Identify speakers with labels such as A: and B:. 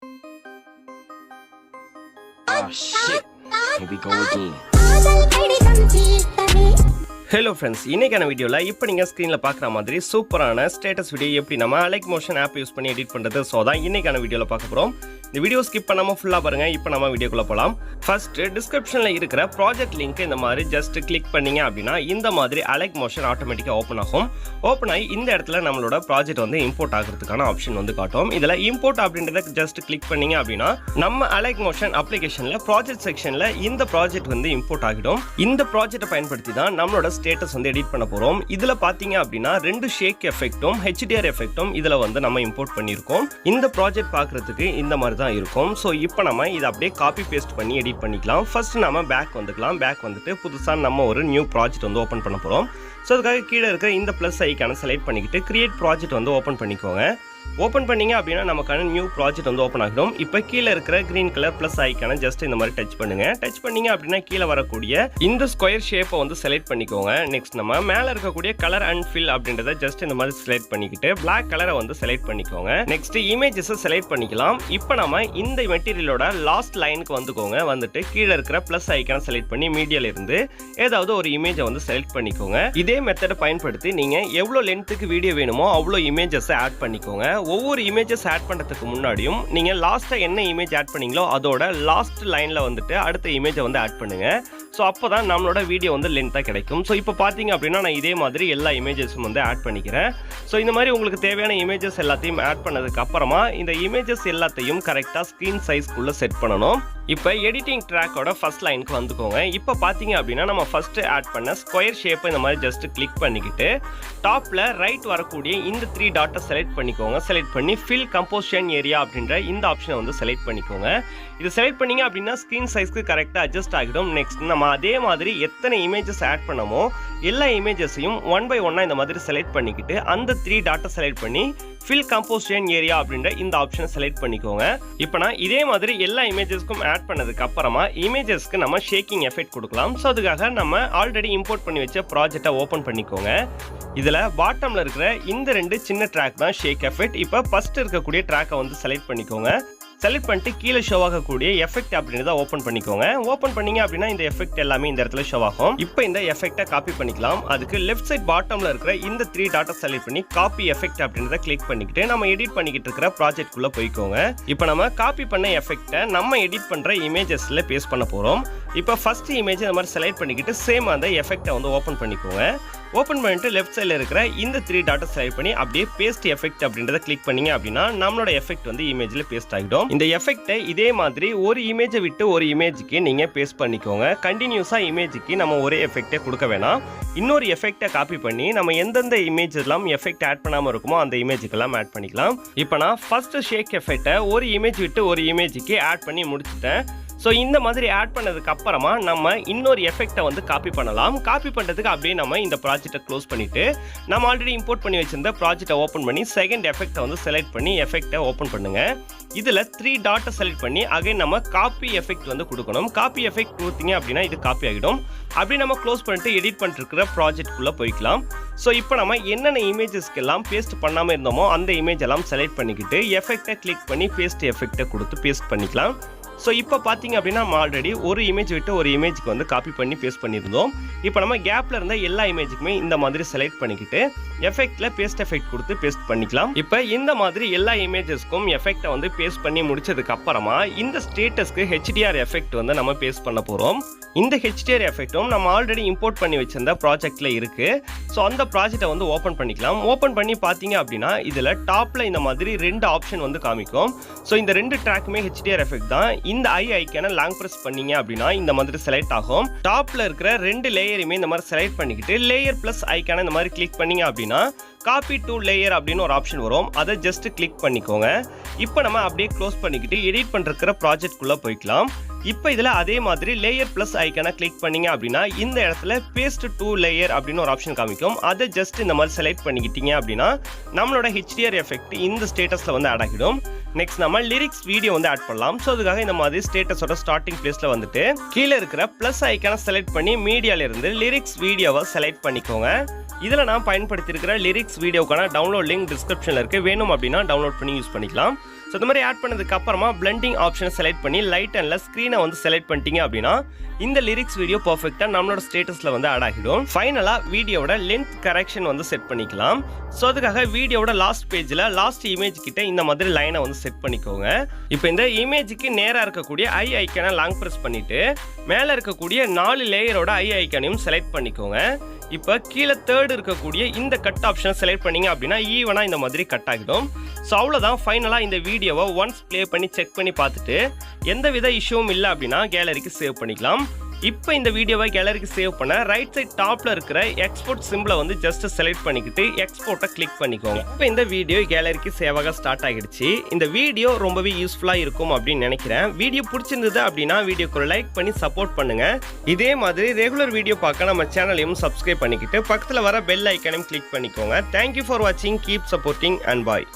A: Ah, shit. Here we go again. Hello friends, இன்றைக்கான வீடியோவில் இப்போ நீங்கள் ஸ்க்ரீனில் பார்க்குற மாதிரி சூப்பரான ஸ்டேட்டஸ் வீடியோ எப்படி நம்ம அலைக் மோஷன் ஆப் யூஸ் பண்ணி எடிட் பண்ணுறது. ஸோ தான் இன்றைக்கான வீடியோவில் பார்க்க போகிறோம். இந்த வீடியோ ஸ்கிப் பண்ணாமல் ஃபுல்லாக பாருங்கள். இப்போ நம்ம வீடியோக்குள்ளே போகலாம். ஃபஸ்ட்டு டிஸ்கிரிப்ஷனில் இருக்கிற ப்ராஜெக்ட் லிங்க் இந்த மாதிரி ஜஸ்ட் கிளிக் பண்ணிங்க அப்படின்னா இந்த மாதிரி அலைக் மோஷன் ஆட்டோமேட்டிக்காக ஓப்பன் ஆகும். ஓப்பன் ஆகி இந்த இடத்துல நம்மளோட ப்ராஜெக்ட் வந்து இம்போர்ட் ஆகிறதுக்கான ஆப்ஷன் வந்து காட்டும். இதில் இம்போர்ட் அப்படின்றத ஜஸ்ட் கிளிக் பண்ணிங்க அப்படின்னா நம்ம அலைக் மோஷன் அப்ளிகேஷனில் ப்ராஜெக்ட் செக்ஷனில் இந்த ப்ராஜெக்ட் வந்து இம்போர்ட் ஆகிடும். இந்த ப்ராஜெக்ட்டை பயன்படுத்தி தான் நம்மளோட ஸ்டேட்டஸ் வந்து எடிட் பண்ண போறோம். இதுல பாத்தீங்க அப்படின்னா 2 ஷேக் எஃபெக்ட்டும் HDR எஃபெக்ட்டும் இதுல வந்து நம்ம இம்போர்ட் பண்ணியிருக்கோம். இந்த ப்ராஜெக்ட் பார்க்கிறதுக்கு இந்த மாதிரி தான் இருக்கும். ஸோ இப்போ நம்ம இதை அப்படியே காப்பி பேஸ்ட் பண்ணி எடிட் பண்ணிக்கலாம். ஃபர்ஸ்ட் நம்ம பேக் வந்துக்கலாம். பேக் வந்துட்டு புதுசாக நம்ம ஒரு நியூ ப்ராஜெக்ட் வந்து ஓப்பன் பண்ண போறோம். ஸோ அதுக்காக கீழே இருக்கிற இந்த ப்ளஸ் ஐக்கான செலக்ட் பண்ணிக்கிட்டு கிரியேட் ப்ராஜெக்ட் வந்து ஓப்பன் பண்ணிக்கோங்க. ஓப்பன் பண்ணிங்க அப்படின்னா நமக்கான நியூ ப்ராஜெக்ட் வந்து ஓப்பன் ஆகிடும். இப்போ கீழே இருக்கிற கிரீன் கலர் ப்ளஸ் ஐக்கான ஜஸ்ட் இந்த மாதிரி டச் பண்ணுங்க. டச் பண்ணிங்க அப்படின்னா கீழே வரக்கூடிய இந்த ஸ்கொயர் ஷேப்பை வந்து செலக்ட் பண்ணிக்கோங்க. நெக்ஸ்ட் நம்ம மேலே இருக்கக்கூடிய கலர் அண்ட் ஃபில் அப்படின்றத ஜஸ்ட் இந்த மாதிரி செலக்ட் பண்ணிக்கிட்டு பிளாக் கலரை வந்து செலக்ட் பண்ணிக்கோங்க. நெக்ஸ்ட் இமேஜஸை செலக்ட் பண்ணிக்கலாம். இப்போ நம்ம இந்த மெட்டீரியலோட லாஸ்ட் லைனுக்கு வந்துக்கோங்க. வந்துட்டு கீழே இருக்கிற ப்ளஸ் ஐக்கான செலக்ட் பண்ணி மீடியால இருந்து ஏதாவது ஒரு இமேஜை வந்து செலக்ட் பண்ணிக்கோங்க. இதே மெத்தடை பயன்படுத்தி நீங்க எவ்வளோ லென்த்துக்கு வீடியோ வேணுமோ அவ்வளோ இமேஜஸை ஆட் பண்ணிக்கோங்க. ஒவ்வொரு இமேஜஸ் ஆட் பண்ணுறதுக்கு முன்னாடியும் நீங்கள் லாஸ்ட்டாக என்ன இமேஜ் ஆட் பண்ணீங்களோ அதோட லாஸ்ட் லைனில் வந்துட்டு அடுத்த இமேஜை வந்து ஆட் பண்ணுங்கள். ஸோ அப்போ தான் நம்மளோட வீடியோ வந்து லென்த்தாக கிடைக்கும். ஸோ இப்போ பார்த்தீங்க அப்படின்னா நான் இதே மாதிரி எல்லா இமேஜஸும் வந்து ஆட் பண்ணிக்கிறேன். ஸோ இந்த மாதிரி உங்களுக்கு தேவையான இமேஜஸ் எல்லாத்தையும் ஆட் பண்ணதுக்கு அப்புறமா இந்த இமேஜஸ் எல்லாத்தையும் கரெக்டாக ஸ்க்ரீன் சைஸ்க்குள்ளே செட் பண்ணணும். இப்போ எடிட்டிங் ட்ராக்கோட ஃபர்ஸ்ட் லைனுக்கு வந்துக்கோங்க. இப்போ பார்த்தீங்க அப்படின்னா நம்ம ஃபர்ஸ்ட் ஆட் பண்ண ஸ்கொயர் ஷேப்பை இந்த மாதிரி ஜஸ்ட் கிளிக் பண்ணிக்கிட்டு டாப்பில் ரைட் வரக்கூடிய இந்த 3 டாட்டை செலக்ட் பண்ணிக்கோங்க. செலக்ட் பண்ணி ஃபில் கம்போசிஷன் ஏரியா அப்படின்ற இந்த ஆப்ஷனை வந்து செலக்ட் பண்ணிக்கோங்க. இது செலக்ட் பண்ணிங்க அப்படின்னா ஸ்க்ரீன் சைஸ்க்கு கரெக்டாக அட்ஜஸ்ட் ஆகிடும். நெக்ஸ்ட் நம்ம அதே மாதிரி எத்தனை இமேஜஸ் ஆட் பண்ணமோ எல்லா இமேஜஸையும் 1 by 1 இந்த மாதிரி செலக்ட் பண்ணிக்கிட்டு அந்த 3 டாட்டை செலக்ட் பண்ணி ஃபில் கம்போசிஷன் ஏரியா அப்படின்ற இந்த ஆப்ஷனை செலக்ட் பண்ணிக்கோங்க. இப்போ நான் இதே மாதிரி எல்லா இமேஜஸ்க்கும் ஆட் பண்ணதுக்கு அப்புறமா இமேஜஸ்க்கு நம்ம ஷேக்கிங் எஃபெக்ட் கொடுக்கலாம். ஸோ அதுக்காக நம்ம ஆல்ரெடி இம்போர்ட் பண்ணி வச்ச ப்ராஜெக்டை ஓப்பன் பண்ணிக்கோங்க. இதில் பாட்டமில் இருக்கிற இந்த 2 சின்ன ட்ராக் தான் ஷேக் எஃபெக்ட். இப்போ ஃபர்ஸ்ட் இருக்கக்கூடிய ட்ராக்கை வந்து செலக்ட் பண்ணிக்கோங்க. செலக்ட் பண்ணிட்டு கீழே ஷோ ஆகக்கூடிய எஃபெக்ட் அப்படின்றத ஓப்பன் பண்ணிக்கோங்க. ஓப்பன் பண்ணீங்க அப்படின்னா இந்த எஃபெக்ட் எல்லாமே இந்த இடத்துல ஷோ ஆகும். இப்போ இந்த எஃபெக்டை காப்பி பண்ணிக்கலாம். அதுக்கு லெஃப்ட் சைட் பாட்டம்ல இருக்கிற இந்த 3 டாட்டை செலக்ட் பண்ணி காப்பி எஃபெக்ட் அப்படின்றத கிளிக் பண்ணிக்கிட்டு நம்ம எடிட் பண்ணிக்கிட்டு இருக்கிற ப்ராஜெக்ட் குள்ள போய்க்கோங்க. இப்போ நம்ம காப்பி பண்ண எஃபெக்டை நம்ம எடிட் பண்ற இமேஜஸ்ல பேஸ்ட் பண்ண போறோம். இப்போ ஃபர்ஸ்ட் இமேஜ் இந்த மாதிரி செலக்ட் பண்ணிக்கிட்டு சேம் அந்த எஃபெக்டை வந்து ஓப்பன் பண்ணிக்கோங்க. ஓப்பன் பண்ணிட்டு லெஃப்ட் சைடில் இருக்கிற இந்த 3 டாட்டை செலக்ட் பண்ணி அப்படியே பேஸ்ட் எஃபெக்ட் அப்படின்றத கிளிக் பண்ணீங்க அப்படின்னா நம்மளோட எஃபெக்ட் வந்து இமேஜ்ல பேஸ்ட் ஆகிடும். இந்த எஃபெக்டை இதே மாதிரி ஒரு இமேஜை விட்டு ஒரு இமேஜுக்கு நீங்க பேஸ்ட் பண்ணிக்கோங்க. கண்டினியூஸா இமேஜுக்கு நம்ம ஒரே எஃபெக்டை கொடுக்க வேணாம். இன்னொரு எஃபெக்டை காப்பி பண்ணி நம்ம எந்தெந்த இமேஜ் எல்லாம் எஃபெக்ட் ஆட் பண்ணாம இருக்குமோ அந்த இமேஜுக்கெல்லாம் ஆட் பண்ணிக்கலாம். இப்போ நான் ஃபர்ஸ்ட் ஷேக் எஃபெக்டை ஒரு இமேஜ் விட்டு ஒரு இமேஜுக்கு ஆட் பண்ணி முடிச்சிட்டேன். ஸோ இந்த மாதிரி ஆட் பண்ணதுக்கு அப்புறமா நம்ம இன்னொரு எஃபெக்டை வந்து காப்பி பண்ணலாம். காப்பி பண்ணுறதுக்கு அப்படியே நம்ம இந்த ப்ராஜெக்டை க்ளோஸ் பண்ணிட்டு நம்ம ஆல்ரெடி இம்போர்ட் பண்ணி வச்சிருந்த ப்ராஜெக்டை ஓப்பன் பண்ணி செகண்ட் எஃபெக்டை வந்து செலக்ட் பண்ணி எஃபெக்டை ஓப்பன் பண்ணுங்க. இதில் 3 டாட்டை செலக்ட் பண்ணி அகைன் நம்ம காப்பி எஃபெக்ட் வந்து கொடுக்கணும். காப்பி எஃபெக்ட் கொடுத்தீங்க அப்படின்னா இது காப்பி ஆகிடும். அப்படி நம்ம க்ளோஸ் பண்ணிட்டு எடிட் பண்ணிருக்கிற ப்ராஜெக்ட்குள்ளே போய்க்கலாம். ஸோ இப்போ நம்ம என்னென்ன இமேஜஸ்க்கு எல்லாம் பேஸ்ட் பண்ணாமல் இருந்தோமோ அந்த இமேஜ் எல்லாம் செலக்ட் பண்ணிக்கிட்டு எஃபெக்டை கிளிக் பண்ணி பேஸ்ட் எஃபெக்டை கொடுத்து பேஸ்ட் பண்ணிக்கலாம். ஸோ இப்போ பார்த்தீங்க அப்படின்னா நம்ம ஆல்ரெடி ஒரு இமேஜ் விட்டு ஒரு இமேஜுக்கு வந்து காப்பி பண்ணி பேஸ்ட் பண்ணியிருந்தோம். இப்போ நம்ம கேப்பில் இருந்த எல்லா இமேஜுக்குமே இந்த மாதிரி செலக்ட் பண்ணிக்கிட்டு எஃபெக்டில் பேஸ்ட் எஃபெக்ட் கொடுத்து பேஸ்ட் பண்ணிக்கலாம். இப்போ இந்த மாதிரி எல்லா இமேஜஸ்க்கும் எஃபெக்டை வந்து பேஸ்ட் பண்ணி முடிச்சதுக்கு அப்புறமா இந்த ஸ்டேட்டஸ்க்கு HDR எஃபெக்ட் வந்து நம்ம பேஸ்ட் பண்ண போகிறோம். இந்த HDR எஃபெக்ட்டும் நம்ம ஆல்ரெடி இம்போர்ட் பண்ணி வச்சிருந்த ப்ராஜெக்டில் இருக்குது. ஸோ அந்த ப்ராஜெக்டை வந்து ஓப்பன் பண்ணிக்கலாம். ஓப்பன் பண்ணி பார்த்தீங்க அப்படின்னா இதில் டாப்பில் இந்த மாதிரி 2 ஆப்ஷன் வந்து காமிக்கும். ஸோ இந்த 2 ட்ராக்குமே HDR எஃபெக்ட் தான். இந்த ஐக்கான லாங் பிரஸ் பண்ணீங்க அப்படின்னா இந்த மாதிரி செலக்ட் ஆகும். டாப்ல இருக்கிற 2 லேயரையுமே இந்த மாதிரி செலக்ட் பண்ணிக்கிட்டு லேயர் பிளஸ் ஐக்கான இந்த மாதிரி கிளிக் பண்ணீங்க அப்படின்னா காப்பி டு லேயர் அப்படின்னு ஒரு ஆப்ஷன் வரும். அதை ஜஸ்ட் கிளிக் பண்ணிக்கோங்க. இப்போ நம்ம அப்படியே க்ளோஸ் பண்ணிக்கிட்டு எடிட் பண்ணிருக்கிற ப்ராஜெக்ட் குள்ள போய்க்கலாம். இப்போ இதில் அதே மாதிரி லேயர் பிளஸ் ஐக்கான கிளிக் பண்ணீங்க அப்படின்னா இந்த இடத்துல பேஸ்ட் டு லேயர் அப்படின்னு ஒரு ஆப்ஷன் காமிக்கும். அதை ஜஸ்ட் இந்த மாதிரி செலக்ட் பண்ணிக்கிட்டீங்க அப்படின்னா நம்மளோட HDR எஃபெக்ட் இந்த ஸ்டேட்டஸ்ல வந்து ஆட் ஆகிடும். நெக்ஸ்ட் நம்ம லிரிக்ஸ் வீடியோ வந்து ஆட் பண்ணலாம். ஸோ அதுக்காக இந்த மாதிரி ஸ்டேட்டஸோட ஸ்டார்டிங் பிளேஸ்ல வந்துட்டு கீழே இருக்கிற பிளஸ் ஐக்கான செலக்ட் பண்ணி மீடியால இருந்து லிரிக்ஸ் வீடியோவை செலக்ட் பண்ணிக்கோங்க. இதில் நான் பயன்படுத்தியிருக்கிற லிரிக்ஸ் வீடியோக்கான டவுன்லோட் லிங்க் டிஸ்கிரிப்ஷனில் இருக்குது. வேணும் அப்படின்னா டவுன்லோட் பண்ணி யூஸ் பண்ணிக்கலாம். ஸோ இந்த மாதிரி ஆட் பண்ணதுக்கு அப்புறமா பிளெண்டிங் ஆப்ஷனை செலக்ட் பண்ணி லைட் அண்ட்ல ஸ்க்ரீனை வந்து செலக்ட் பண்ணிட்டீங்க அப்படின்னா இந்த லிரிக்ஸ் வீடியோ பர்ஃபெக்டாக நம்மளோட ஸ்டேட்டஸில் வந்து ஆட் ஆகிடும். ஃபைனலாக வீடியோவோட லென்த் கரெக்ஷன் வந்து செட் பண்ணிக்கலாம். ஸோ அதுக்காக வீடியோவோட லாஸ்ட் பேஜில் லாஸ்ட் இமேஜ் கிட்ட இந்த மாதிரி லைனை வந்து செட் பண்ணிக்கோங்க. இப்போ இந்த இமேஜுக்கு நேராக இருக்கக்கூடிய ஐ ஐக்கானை லாங் ப்ரெஸ் பண்ணிட்டு மேலே இருக்கக்கூடிய 4 லேயரோட ஐ ஐக்கானையும் செலக்ட் பண்ணிக்கோங்க. இப்போ கீழே தேர்ட் இருக்கக்கூடிய இந்த கட் ஆப்ஷனை செலக்ட் பண்ணீங்க அப்படின்னா ஈவனாக இந்த மாதிரி கட் ஆகிடும். ஸோ அவ்வளோதான். ஃபைனலாக இந்த வீடியோவை ஒன்ஸ் ப்ளே பண்ணி செக் பண்ணி பார்த்துட்டு எந்த வித இஷ்யூவும் இல்லை அப்படின்னா கேலரிக்கு சேவ் பண்ணிக்கலாம். இப்போ இந்த வீடியோவை கேலரிக்கு சேவ் பண்ண ரைட் சைட் டாப்ல இருக்கிற எக்ஸ்போர்ட் சிம்பிளை வந்து ஜஸ்ட் செலக்ட் பண்ணிக்கிட்டு எக்ஸ்போர்ட்டை கிளிக் பண்ணிக்கோங்க. இப்போ இந்த வீடியோ கேலரிக்கு சேவ் ஆக ஸ்டார்ட் ஆகிடுச்சு. இந்த வீடியோ ரொம்பவே யூஸ்ஃபுல்லாக இருக்கும் அப்படின்னு நினைக்கிறேன். வீடியோ பிடிச்சிருந்தது அப்படின்னா வீடியோக்கு லைக் பண்ணி சப்போர்ட் பண்ணுங்க. இதே மாதிரி ரெகுலர் வீடியோ பார்க்க நம்ம சேனலையும் சப்ஸ்கிரைப் பண்ணிக்கிட்டு பக்கத்தில் வர பெல் ஐக்கானையும் கிளிக் பண்ணிக்கோங்க. தேங்க்யூ ஃபார் வாட்சிங். Keep supporting and bye.